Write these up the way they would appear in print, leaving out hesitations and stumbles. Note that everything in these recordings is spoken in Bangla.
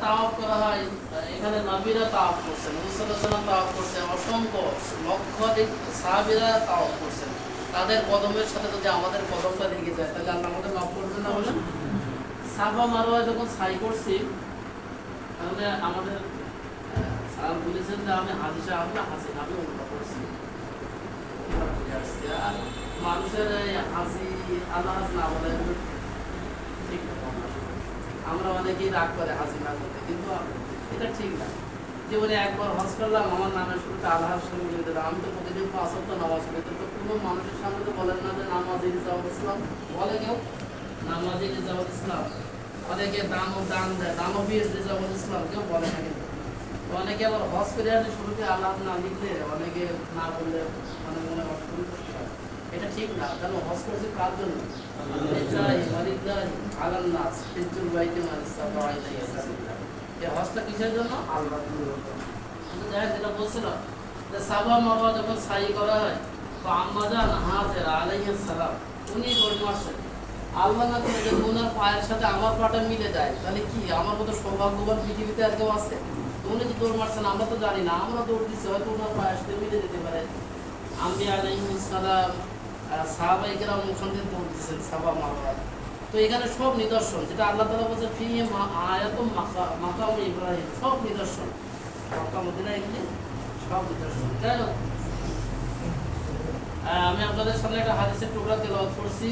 তাওয়াফ করা হয়। এখানে নবীরা তাওয়াফ করছেন, নবী সাল্লাল্লাহু আলাইহি ওয়াসাল্লাম তাওয়াফ করছেন, অসংখ্য লক্ষাধিক সাহাবীরা তাওয়াফ করছেন। তাদের কদমের সাথে যদি আমাদের কদমটা লেগে যায় তাহলে আল্লাহ আমাদের মাফ করবেন না? বলেন। সাফা মারওয়া যখন সাই করছি তাহলে আমাদের স্যার বলেছেন যে আমি হাজি সাহেব না হাসিন, আমি উল্টা করছি। আর মানুষের হাসি আল্লাহ না বলে ঠিক না। আমরা অনেকেই রাগ করে হাসি না করতে, কিন্তু এটা ঠিক না। জীবনে একবার হজ করলাম, আমার নামের শুরুতে আল্লাহ শুরু করে দিলাম। আমি তো প্রতিদিন 5 ওয়াক্ত নামাজ পড়ি, তো কোনো মানুষের সামনে তো বলেন না যে নামাজি রিজাউল ইসলাম বলে কেউ, নামাজি রিজাউল ইসলাম। অনেকে দান দেয়, দানবীর রিজাউল ইসলাম কেউ বলে না। কিন্তু অনেকে আবার হজ করে আসলে শুরুতে আল্লাহ না লিখলে, অনেকে না বললে অনেক মনে অসন্তুষ্ট হয়। এটা ঠিক না। কেন হজ করেছে কার জন্য? এই হজটা কিসের জন্য? আল্লাহ। যেটা বলছিলাম যে সাফা মারওয়া যখন সাই করা হয় তো আম্মাজান হাজেরা আলাইহিস সালাম উনি দৌড় মারছেন। আল্লাহ না করে যদি ওনার পায়ের সাথে আমার পাটা মিলে যায় তাহলে কি আমার মতো সৌভাগ্যবান পৃথিবীতে আর কেউ আছে? উনি যে দৌড় মারছেন আমরা তো জানি না, আমরা দৌড় দিচ্ছি, হয়তো ওনার পায়ের সাথে মিলে যেতে পারে। আম্বিয়া আলাইহিস সালাম সাহাবায়ে কেরাম ওখান থেকে দৌড় দিচ্ছেন সাফা মারওয়া। তো এখানে সব নিদর্শন, যেটা আল্লাহ তাআলা বলেছেন ফি আয়াতুম মাকাম ইব্রাহিম, সব নিদর্শন মক্কা মদিনা, এগুলি সব নিদর্শন। যাই হোক, আমি আপনাদের সামনে একটা হাদিসের টুকরা তেলাওয়াত করছি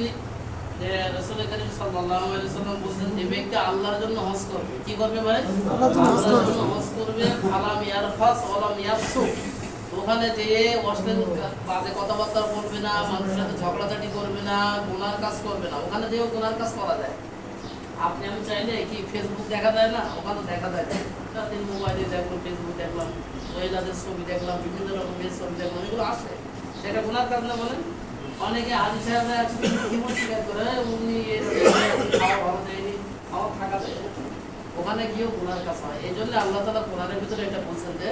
যে রাসূল করিম সাল্লাল্লাহু আলাইহি ওয়াসাল্লাম বলেছেন যে ব্যক্তি আল্লাহর জন্য হজ করবে, কি করবে ভাই? আল্লাহর জন্য হজ করবে। ফালাম ইয়ারফাস ওয়ালাম ইয়াফসুক, ওখানে যেয়ে অশ্লীল বাজে কথাবার্তা বলবে না, মানুষের সাথে ঝগড়াঝাটি করবে না, গুনার কাজ করবে না। ওখানে যেও গুনার কাজ করা যায়। আপনি আমি চাইলে কি ফেসবুক দেখা যায় না? ওখানে দেখা যায় না। সারাদিন মোবাইলে দেখলাম, ফেসবুক দেখলাম, মহিলাদের ছবি দেখলাম, বিভিন্ন রকমের ছবি দেখলাম, এগুলো আসে। সেটা গুনার কাজ না বলেন? অনেকে হাজি সাহেবরা জীবন স্বীকার করে উনি খাওয়া ভালো দেয়নি, খাওয়া থাকা দেয়, ওখানে গিয়েও গুনার কাজ হয়। এই জন্য আল্লাহ তাআলা কোরআনের ভিতরে এটা বলছেন যে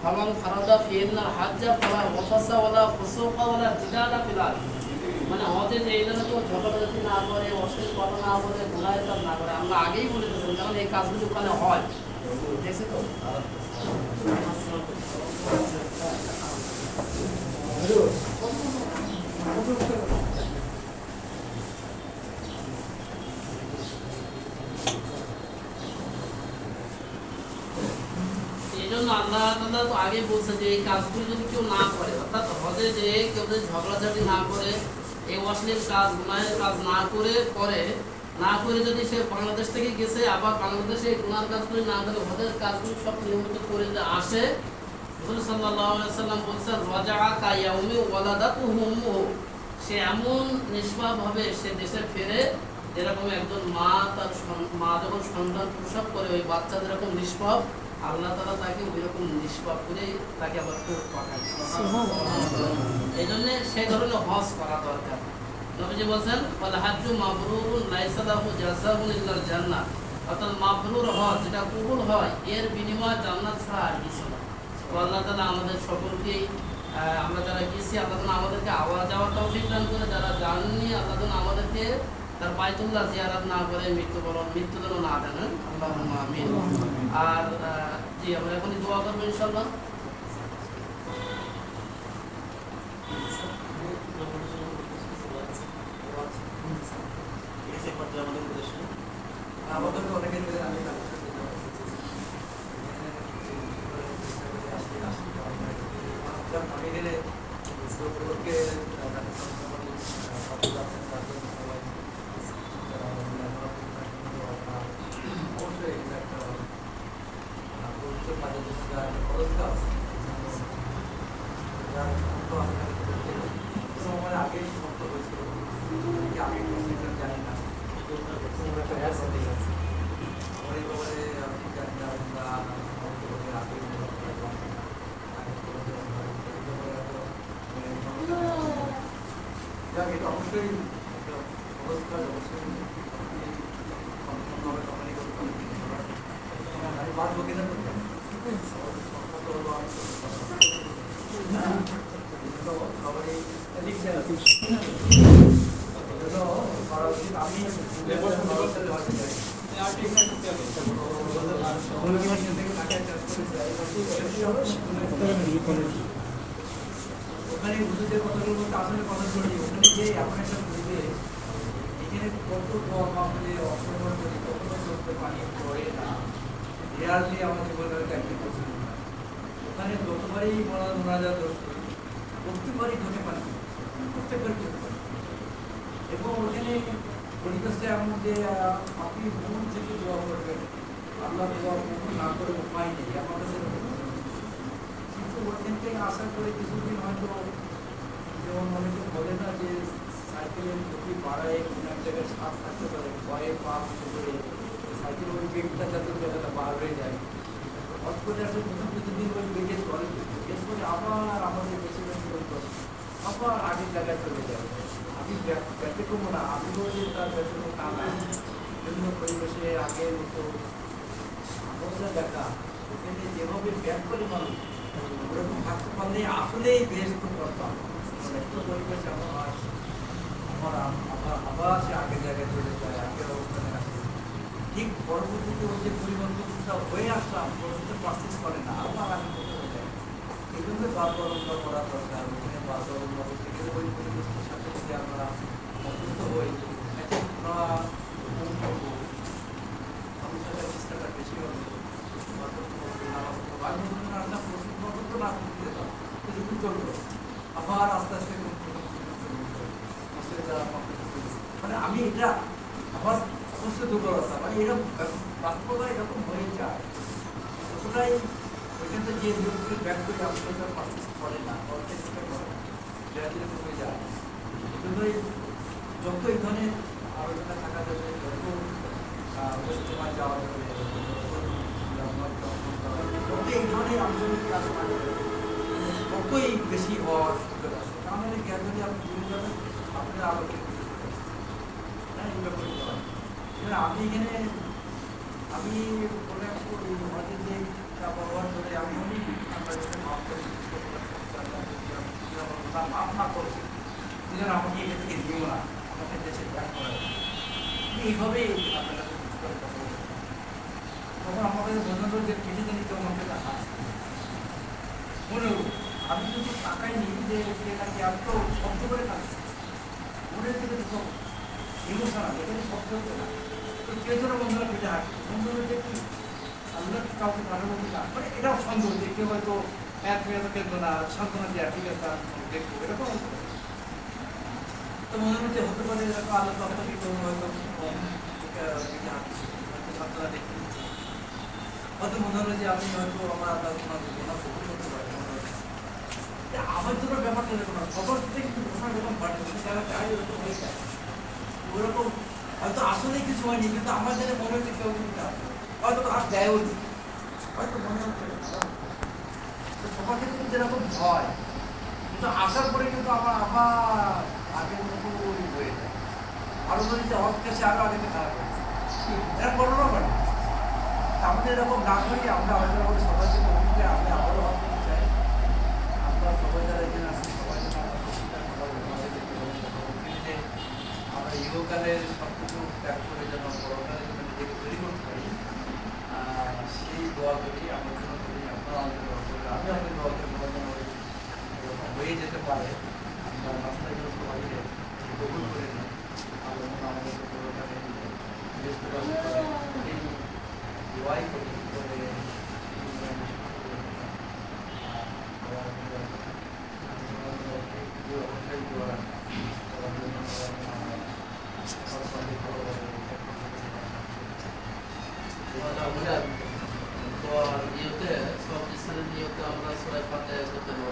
ফামান ফারাদা ফিহিন্নাল হাজ্জা ফালা রাফাসা ওয়ালা ফুসুকা ওয়ালা জিদালা ফিল আরদ, মানে হজে যে এজন্য তো ঝগড়াঝাটি না করে, অশ্লীল কথা না বলে, গুনাহের কাজ না করে। আমরা আগেই বলে দিয়েছেন কারণ এই কাজগুলো ওখানে হয়, দেখছি তো। এই জন্য আল্লাহ তাআলা তো আগেই বলছে যে এই কাজগুলো যদি কেউ না করে, অর্থাৎ হজে যে কেউ যদি ঝগড়াঝাটি না করে, এই অশ্লীল কাজ গুনাহের কাজ না করে যদি সে বাংলাদেশ থেকে গেছে, আবার বাংলাদেশে গুনার কাজগুলি না করে হজের কাজগুলি সব নিয়মিত করে যে আসে, রাসূল সাল্লাল্লাহু আলাইহি ওয়াসাল্লাম বলেছেন রাজাআ কায়াউমি ওয়ালাদাতুহু উম্মুহু, সে এমন নিষ্পাপ হবে, সে দেশে ফেরে যেরকম একজন মা যখন সন্তান প্রসব করে ওই বাচ্চা যেরকম নিষ্পাপ, আল্লাহ তাআলা তাকে ওইরকম নিষ্পাপ করে তাকে আবার ফেরত পাঠায়। এই জন্য সেই ধরনের হজ করা দরকার। নবীজি বলেছেন ওয়াল হাজ্জু মাবরুরুন লাইসা লাহু জাযাউন ইল্লাল জান্নাহ, অর্থাৎ মাবরুর হজ যেটা কবুল হয় এর বিনিময় জান্নাত ছাড়া আর কিছু না। তো আল্লাহ তাআলা আমাদের সকলকেই, আমরা যারা গেছি আল্লাহ তাআলা আমাদেরকে আওয়াজ যাওয়ার তৌফিক দান করে, যারা জাননি আল্লাহ তাআলা আমাদেরকে তার বাইতুল্লাহ জিয়ারত না করে মৃত্যু যেন না দেন। আল্লাহুম্মা আমিন। আর জি, আমরা এখনই দোয়া করবো ইনশাআল্লাহ। অবশ্যই আমি ওখানে হুজুরদের কথাগুলো বলতে আসলে কথা বলি ওখানে যে এমন একটা পরিবেশ এখানে কত কম আমাদের অসম্মান করি কখনো চলতে পানি পড়ে না রেয়ারলি আমাদের জীবনের একটি পছন্দ হয় ওখানে যতবারই মোনাজা দোষ করি প্রত্যেকবারই ধরে পারি প্রত্যেকবারই ধরে পারি এবং ওখানে পরিবেশটা এমন যে আপনি মন থেকে দোয়া করবেন আল্লাহ দোয়া কবুল না করে উপায় নেই আমার কাছে কিন্তু ওখান থেকে আশা করে কিছুদিন হয়তো যেমন অনেকে বলে না যে সাইকেলের গতি বাড়ায় কোনো এক জায়গায় সাপ থাকতে পারে ভয়ে পা করে সাইকেলের ওই বেগটা যাতে জায়গাটা বার হয়ে যায় হট করে আসলে প্রথম কিছুদিন ওই বেগে চলে এরপরে আবার আমাদের বেশি বেশি আবার আগের জায়গায় চলে যায় আমি ব্যতিক্রম না আমিও যে তার ব্যতিক্রম তা না বিভিন্ন পরিবেশে আগের মতো সমস্যা দেখা ওখানে যেভাবে ব্যাক করে মানুষ ওরকম থাকতে পারলে আসলেই বেশ খুব করতাম একটা পরিবেশ এমন হয় আমার আবার সে আগের জায়গায় চলে যায় আগের অবস্থানে আসে ঠিক পরবর্তীতে ওই যে পরিবর্তনটা হয়ে আসলাম পরবর্তীতে পারচেস করে না আবার আমি করতে হয়ে যায় এই জন্য বারবার উন্নত করা দরকার ওখানে বারবার উন্নত করতে গেলে ওই পরিবেশের সাথে যদি আমরা অভ্যস্ত হই আমি চেষ্টাটা বেশি হবে আবার আস্তে আস্তে মানে আমি এটা আমার অবশ্যই দুর্বলতা মানে এরকম বাস্তবতা এরকম হয়ে যায় যতটাই ওইখান থেকে যে লোককে ব্যাক করে আসলে পারচেস করে না চেষ্টা করে ধীরে ধীরে কমে যায় এই জন্যই যত এই ধরনের আলোচনা থাকা যাবে যত ইজতেমায় যাওয়া যাবে যত এই ধরনের আলোচনা কাজ করা যাবে ততই বেশি হওয়ার সুযোগ আছে কারণ এই জ্ঞান যদি আপনি ভুলে যাবেন আপনার আলোচনা হ্যাঁ এই ব্যাপারে আমি এখানে আমি আমাদের যে ব্যবহার করে আমি অনেক মাফ না করছি আমাকে এটা থেকে দিও না আমাকে দেশে ব্যাক করা এইভাবেই তখন আমাদের মনে হলো যে কেটে নিতে আমাকে টাকা মনে হলো আমি যদি টাকাই নিই যে নাকি আমি তো শব্দ করে থাকছি মনে থেকে তো ইমোশনাল এখানে শব্দ হচ্ছে না তো কেউ যেন বন্ধুরা কেটে হাঁটছে বন্ধুরা যে কি আল্লাহ কাউকে কারোর মধ্যে না মানে এটাও সন্দেহ যে কেউ হয়তো এক মেয়ে তো কেন্দ্র না সান্ত্বনা দেওয়া ঠিক আছে দেখবো এরকম তো মনে হচ্ছে হতে পারে এরকম আল্লাহ আপনাকে কেউ হয়তো সান্ত্বনা দেখতে হয়তো মনে হলো যে আমি হয়তো আমার আল্লাহ তোমার ঘটনা কবুল করতে পারি আমার জন্য ব্যাপারটা এরকম না খবর থেকে কিন্তু ঘটনা এরকম ঘটে জায়গায় ওরকম হয়ে যায় ওরকম হয়তো আসলেই কিছু হয়নি কিন্তু আমার যেন মনে হচ্ছে কেউ কিন্তু হয়তো আর দেয়ও নি হয়তো মনে হচ্ছে সবার ক্ষেত্রে যেরকম হয় কিন্তু আসার পরে কিন্তু আমার আবার আগের মতো হয়ে যায় আরো বলি যে আমার কাছে আরো আগে খারাপ হয়েছে এরা করোনা করে আমাদের এরকম না করি আমরা হয়তো আমাদের সবার জন্য অভিজ্ঞ আমি আবারও ভাবতে চাই আমরা সবাই যারা এখানে আসি সবাই যেন আমরা ইহকালের সব কিছু ত্যাগ করে যেন পরকালের জন্য নিজেকে তৈরি করতে পারি সেই দোয়া করি আমার জন্য করি আপনারা আমাদের দোয়া করি আমি আমাদের দোয়া করি আমার জন্য এরকম হয়ে যেতে পারে আমরা রাস্তাগুলো সবাইকে কবুল করে নিই আল্লাহ আমাদের পরকালে এই দোয়াই করি ইয়েতে সব স্থানের নিয়তে আমরা সবাই পাতে করতে পারবো।